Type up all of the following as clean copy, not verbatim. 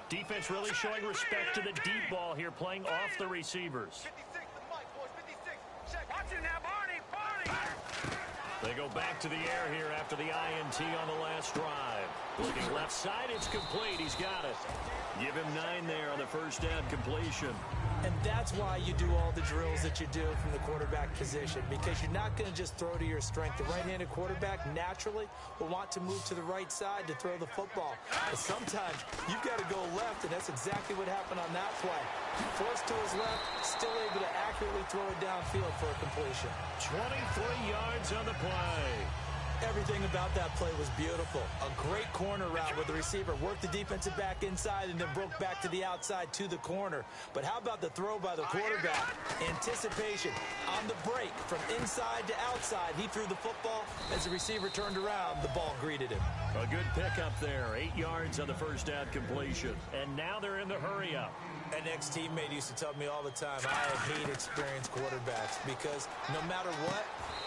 Defense really showing respect to the deep ball here, playing off the receivers. They go back to the air here after the INT on the last drive. Looking left side, it's complete. He's got it. Give him 9 there on the first down completion. And that's why you do all the drills that you do from the quarterback position, because you're not going to just throw to your strength. The right-handed quarterback naturally will want to move to the right side to throw the football. But sometimes you've got to go left, and that's exactly what happened on that play. Forced to his left, still able to accurately throw it downfield for a completion. 23 yards on the play. Everything about that play was beautiful. A great corner route where the receiver worked the defensive back inside and then broke back to the outside to the corner. But how about the throw by the quarterback? Anticipation on the break from inside to outside. He threw the football. As the receiver turned around, the ball greeted him. A good pickup there. 8 yards on the first down completion. And now they're in the hurry-up. An ex-teammate used to tell me all the time, I hate experienced quarterbacks because no matter what,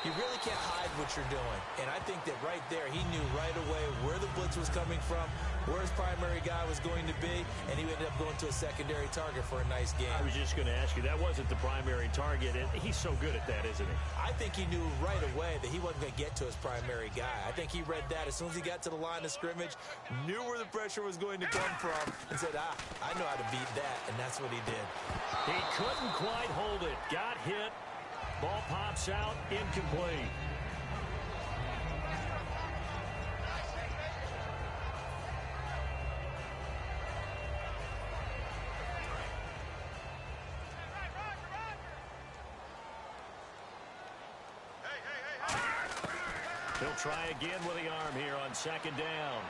you really can't hide what you're doing. And I think that right there, he knew right away where the blitz was coming from, where his primary guy was going to be, and he ended up going to a secondary target for a nice game. I was just going to ask you, that wasn't the primary target, and he's so good at that, isn't he? I think he knew right away that he wasn't going to get to his primary guy. I think he read that as soon as he got to the line of scrimmage, knew where the pressure was going to come from, and said, I know how to beat that, and that's what he did. He couldn't quite hold it. Got hit. Ball pops out, incomplete. He'll try again with the arm here on second down.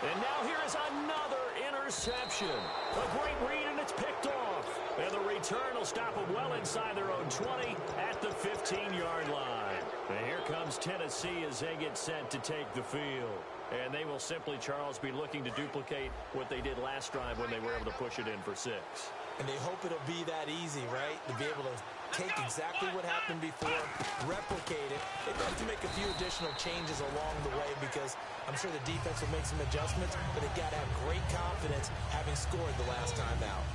And now here is another interception. A great read, and it's picked off. And the return will stop them well inside their own 20 at the 15-yard line. And here comes Tennessee as they get set to take the field. And they will simply, Charles, be looking to duplicate what they did last drive when they were able to push it in for 6. And they hope it'll be that easy, right? To be able to take exactly what happened before, replicate it. They've got to make a few additional changes along the way because I'm sure the defense will make some adjustments, but they've got to have great confidence having scored the last time out.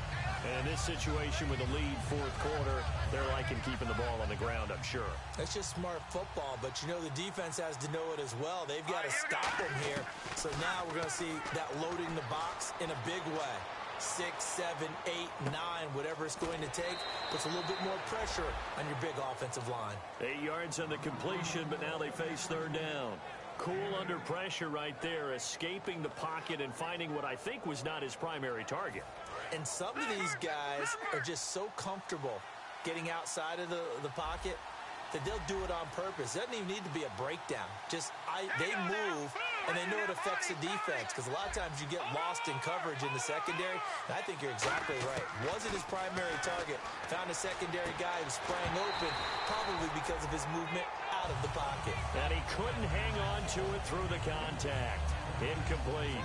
And in this situation with a lead fourth quarter, they're liking keeping the ball on the ground, I'm sure. That's just smart football, but you know the defense has to know it as well. They've got to stop them here. So now we're going to see that loading the box in a big way. 6, 7, 8, 9, whatever it's going to take, puts a little bit more pressure on your big offensive line. 8 yards on the completion, but now they face third down. Cool under pressure right there, escaping the pocket and finding what I think was not his primary target. And some of these guys are just so comfortable getting outside of the pocket that they'll do it on purpose. It doesn't even need to be a breakdown. Just they move, and they know it affects the defense because a lot of times you get lost in coverage in the secondary. And I think you're exactly right. Wasn't his primary target. Found a secondary guy who sprang open, probably because of his movement out of the pocket. And he couldn't hang on to it through the contact. Incomplete.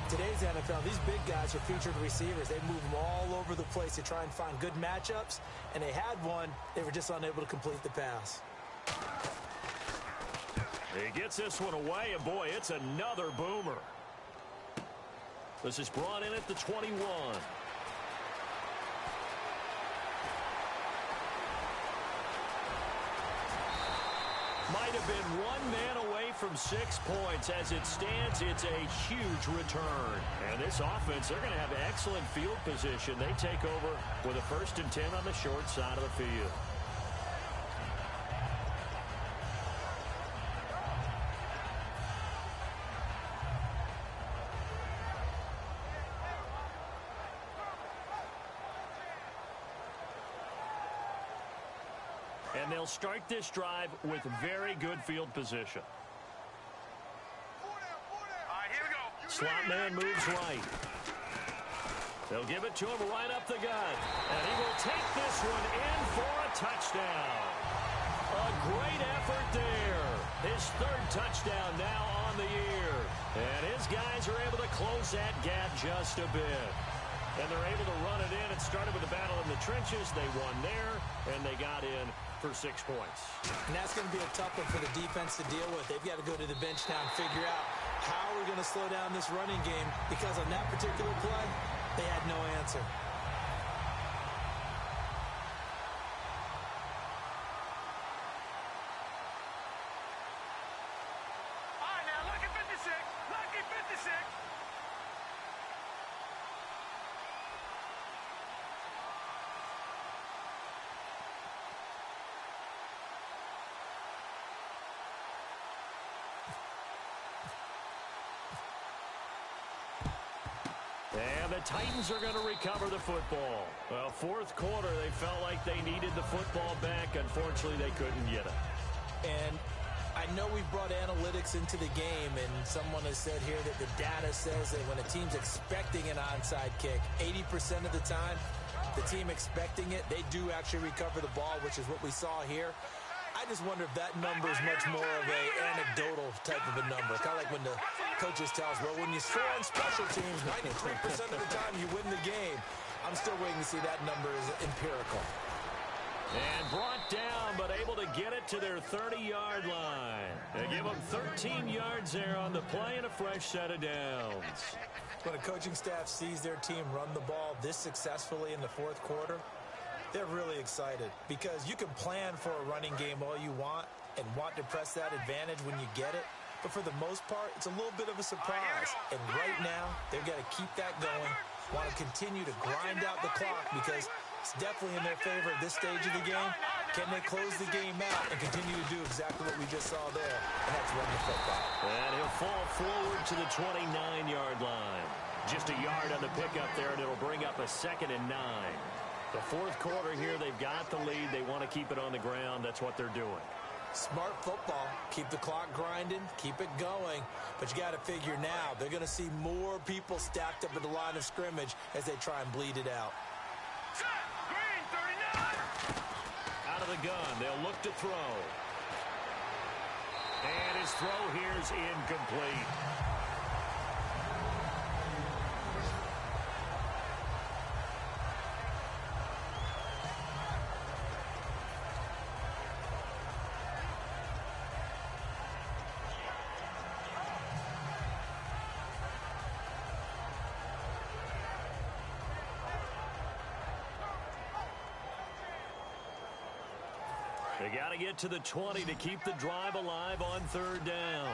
Today's NFL, these big guys are featured receivers. They move them all over the place to try and find good matchups, and they had one. They were just unable to complete the pass. He gets this one away, and boy, it's another boomer. This is brought in at the 21. Might have been one man away from 6 points. As it stands, it's a huge return. And this offense, they're going to have excellent field position. They take over with a 1st and 10 on the short side of the field. And they'll start this drive with very good field position. Slot man moves right. They'll give it to him right up the gut. And he will take this one in for a touchdown. A great effort there. His 3rd touchdown now on the year. And his guys are able to close that gap just a bit. And they're able to run it in. It started with a battle in the trenches. They won there, and they got in for 6 points. And that's going to be a tough one for the defense to deal with. They've got to go to the bench now and figure out how we're going to slow down this running game, because on that particular play, they had no answer. All right, now, lucky 56. Lucky 56. And the Titans are going to recover the football. Well, fourth quarter, they felt like they needed the football back. Unfortunately, they couldn't get it. And I know we've brought analytics into the game, and someone has said here that the data says that when a team's expecting an onside kick, 80% of the time, the team expecting it, they do actually recover the ball, which is what we saw here. I just wonder if that number is much more of a anecdotal type of a number. Kind of like when the coaches tell us, well, when you score on special teams, 93% of the time you win the game. I'm still waiting to see that number is empirical. And brought down, but able to get it to their 30-yard line. They give them 13 yards there on the play and a fresh set of downs. When a coaching staff sees their team run the ball this successfully in the fourth quarter, they're really excited, because you can plan for a running game all you want and want to press that advantage when you get it. But for the most part, it's a little bit of a surprise. And right now, they've got to keep that going, want to continue to grind out the clock, because it's definitely in their favor at this stage of the game. Can they close the game out and continue to do exactly what we just saw there? And that's run the football. And he'll fall forward to the 29-yard line. Just a yard on the pickup there, and it'll bring up a 2nd and 9. The fourth quarter here, they've got the lead. They want to keep it on the ground. That's what they're doing. Smart football. Keep the clock grinding. Keep it going. But you got to figure now, they're going to see more people stacked up at the line of scrimmage as they try and bleed it out. Green, 39. Out of the gun, they'll look to throw. And his throw here's incomplete. They got to get to the 20 to keep the drive alive on 3rd down.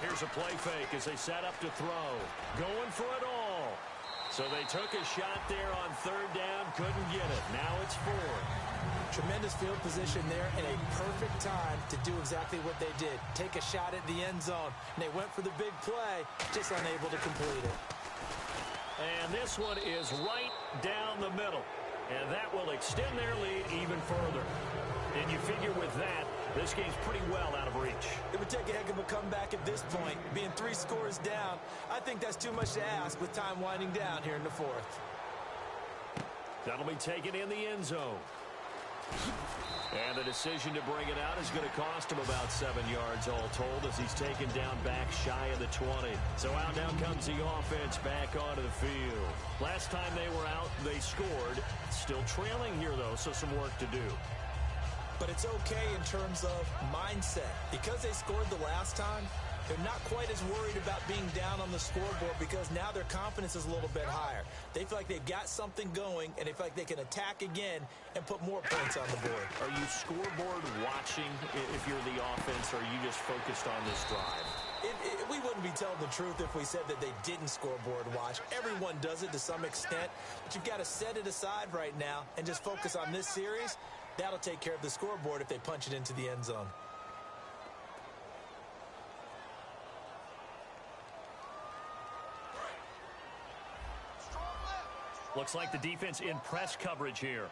Here's a play fake as they set up to throw. Going for it all. So they took a shot there on 3rd down, couldn't get it. Now it's 4th. Tremendous field position there and a perfect time to do exactly what they did. Take a shot at the end zone. And they went for the big play, just unable to complete it. And this one is right down the middle. And that will extend their lead even further. And you figure with that, this game's pretty well out of reach. It would take a heck of a comeback at this point. Being 3 scores down, I think that's too much to ask with time winding down here in the 4th. That'll be taken in the end zone. And the decision to bring it out is going to cost him about 7 yards all told, as he's taken down back shy of the 20. So out now comes the offense back onto the field. Last time they were out, they scored. Still trailing here, though, so some work to do. But it's okay in terms of mindset. Because they scored the last time, they're not quite as worried about being down on the scoreboard, because now their confidence is a little bit higher. They feel like they've got something going, and they feel like they can attack again and put more points on the board. Are you scoreboard watching if you're the offense, or are you just focused on this drive? We wouldn't be telling the truth if we said that they didn't scoreboard watch. Everyone does it to some extent, but you've got to set it aside right now and just focus on this series. That'll take care of the scoreboard if they punch it into the end zone. Looks like the defense in press coverage here.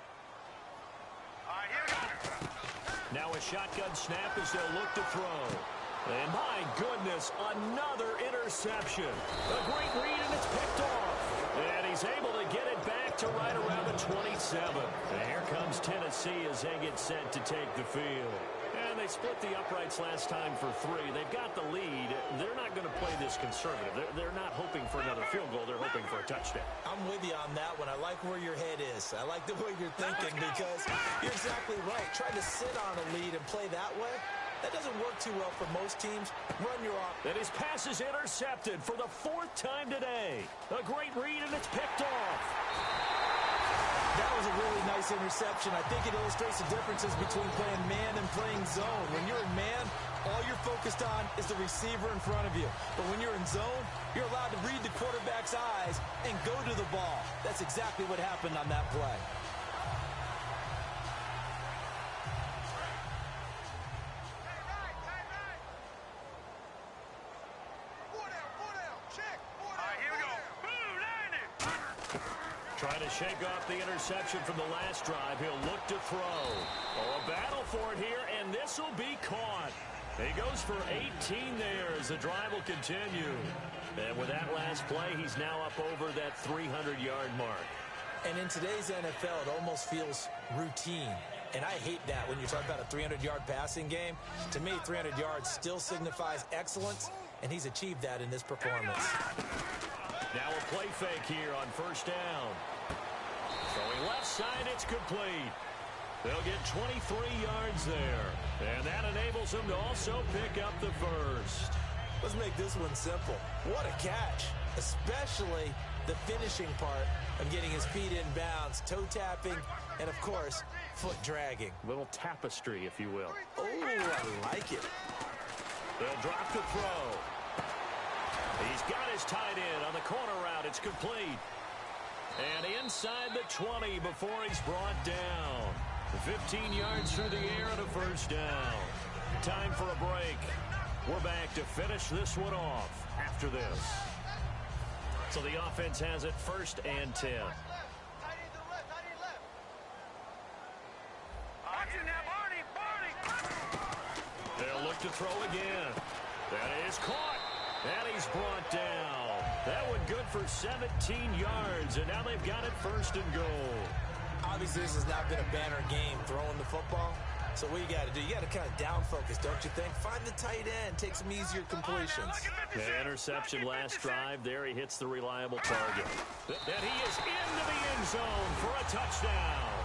Now a shotgun snap as they'll look to throw. And my goodness, another interception. A great read, and it's picked off. And he's able to get it back to right around the 27. And here comes Tennessee as they get set to take the field. And they split the uprights last time for 3. They've got the lead. They're not going to play this conservative. They're not hoping for another field goal. They're hoping for a touchdown. I'm with you on that one. I like where your head is. I like the way you're thinking because you're exactly right. Trying to sit on a lead and play that way, that doesn't work too well for most teams. Run your off. And his pass is intercepted for the 4th time today. A great read, and it's picked off. That was a really nice interception. I think it illustrates the differences between playing man and playing zone. When you're in man, all you're focused on is the receiver in front of you. But when you're in zone, you're allowed to read the quarterback's eyes and go to the ball. That's exactly what happened on that play. Trying to shake off the interception from the last drive. He'll look to throw. Oh, a battle for it here, and this will be caught. He goes for 18 there as the drive will continue. And with that last play, he's now up over that 300-yard mark. And in today's NFL, it almost feels routine. And I hate that when you're talking about a 300-yard passing game. To me, 300 yards still signifies excellence, and he's achieved that in this performance. Now a play fake here on first down. Throwing left side, it's complete. They'll get 23 yards there. And that enables them to also pick up the first. Let's make this one simple. What a catch, especially the finishing part of getting his feet in bounds, toe tapping, and, of course, foot dragging. Little tapestry, if you will. Oh, I like it. They'll drop the throw. He's got his tight end on the corner route. It's complete. And inside the 20 before he's brought down. 15 yards through the air and a first down. Time for a break. We're back to finish this one off after this. So the offense has it 1st and 10. They'll look to throw again. That is caught. And he's brought down. That one good for 17 yards, and now they've got it 1st and goal. Obviously, this has not been a banner game throwing the football. So what you got to do, you got to kind of down focus, don't you think? Find the tight end, take some easier completions. The interception last drive. There he hits the reliable target. And he is into the end zone for a touchdown.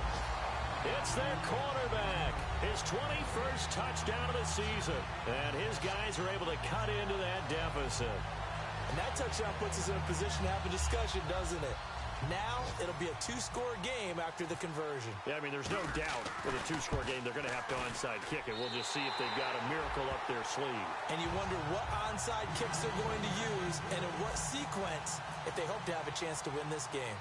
It's their quarterback. His 21st touchdown of the season. And his guys are able to cut into that deficit. And that touchdown puts us in a position to have a discussion, doesn't it? Now it'll be a 2-score game after the conversion. Yeah, I mean, there's no doubt with a 2-score game they're going to have to onside kick it. We'll just see if they've got a miracle up their sleeve. And you wonder what onside kicks they're going to use and in what sequence if they hope to have a chance to win this game.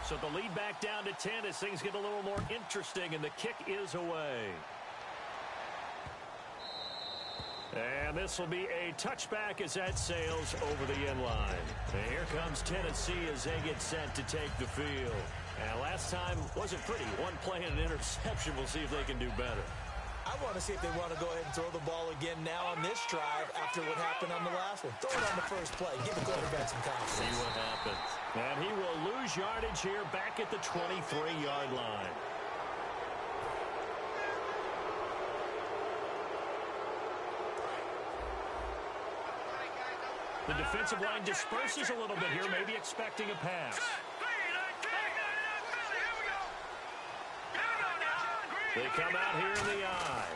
So the lead back down to 10 as things get a little more interesting, and the kick is away. And this will be a touchback as that sails over the end line. And here comes Tennessee as they get set to take the field. And last time wasn't pretty. One play and an interception. We'll see if they can do better. I want to see if they want to go ahead and throw the ball again now on this drive after what happened on the last one. Throw it on the first play. Give the quarterback some confidence. See what happens. And he will lose yardage here back at the 23-yard line. The defensive line disperses a little bit here, maybe expecting a pass. They come out here in the eye.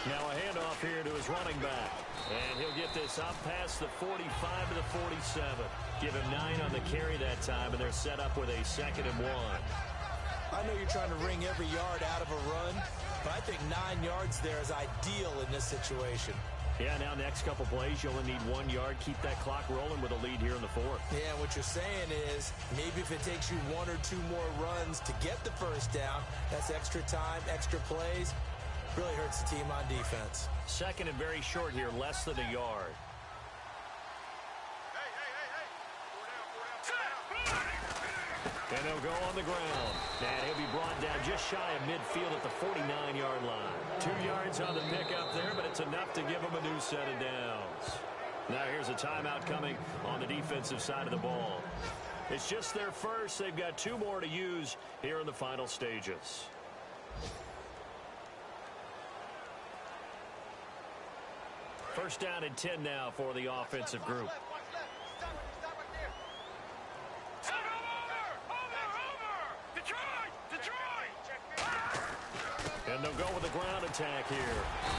Now a handoff here to his running back. And he'll get this up past the 45 to the 47. Give him 9 on the carry that time, and they're set up with a 2nd and 1. I know you're trying to wring every yard out of a run, but I think 9 yards there is ideal in this situation. Yeah, now next couple plays, you only need 1 yard. Keep that clock rolling with a lead here in the 4th. Yeah, what you're saying is maybe if it takes you 1 or 2 more runs to get the first down, that's extra time, extra plays. Really hurts the team on defense. 2nd and very short here, less than a yard. And they'll go on the ground. And he'll be brought down just shy of midfield at the 49-yard line. 2 yards on the pickup there, but it's enough to give him a new set of downs. Now here's a timeout coming on the defensive side of the ball. It's just their first. They've got 2 more to use here in the final stages. First down and 10 now for the offensive group. And they'll go with a ground attack here.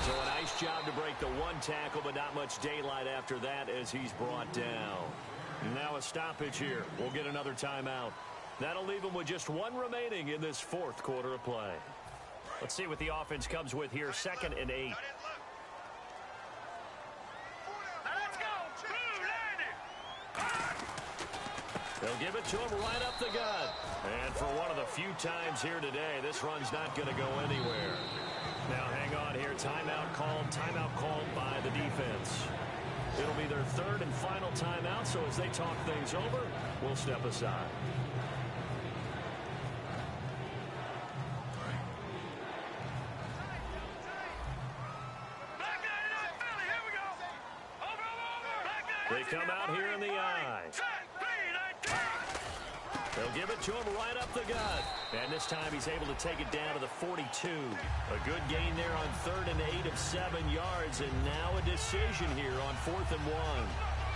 So a nice job to break the 1 tackle, but not much daylight after that as he's brought down. Now a stoppage here. We'll get another timeout. That'll leave them with just 1 remaining in this 4th quarter of play. Let's see what the offense comes with here. 2nd and 8. They'll give it to him right up the gut. And for one of the few times here today, this run's not going to go anywhere. Now hang on here. Timeout called by the defense. It'll be their 3rd and final timeout, so as they talk things over, we'll step aside. They come out here in the eye. They'll give it to him right up the gut. And this time he's able to take it down to the 42. A good gain there on 3rd and 8 of 7 yards. And now a decision here on 4th and 1.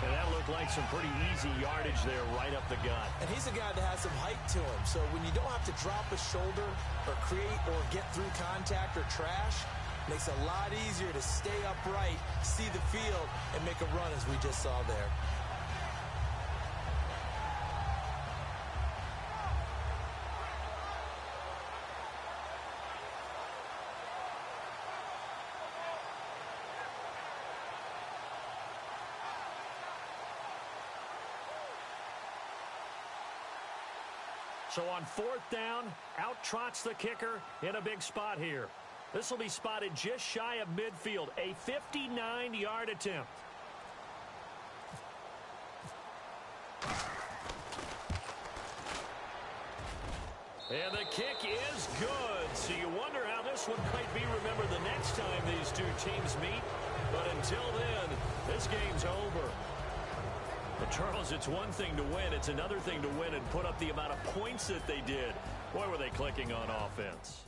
And that looked like some pretty easy yardage there right up the gut. And he's a guy that has some height to him. So when you don't have to drop a shoulder or create or get through contact or trash, it makes it a lot easier to stay upright, see the field, and make a run as we just saw there. So on 4th down, out trots the kicker in a big spot here. This will be spotted just shy of midfield, a 59-yard attempt. And the kick is good. So you wonder how this one might be remembered the next time these 2 teams meet. But until then, this game's over. But Charles, it's one thing to win. It's another thing to win and put up the amount of points that they did. Boy, were they clicking on offense.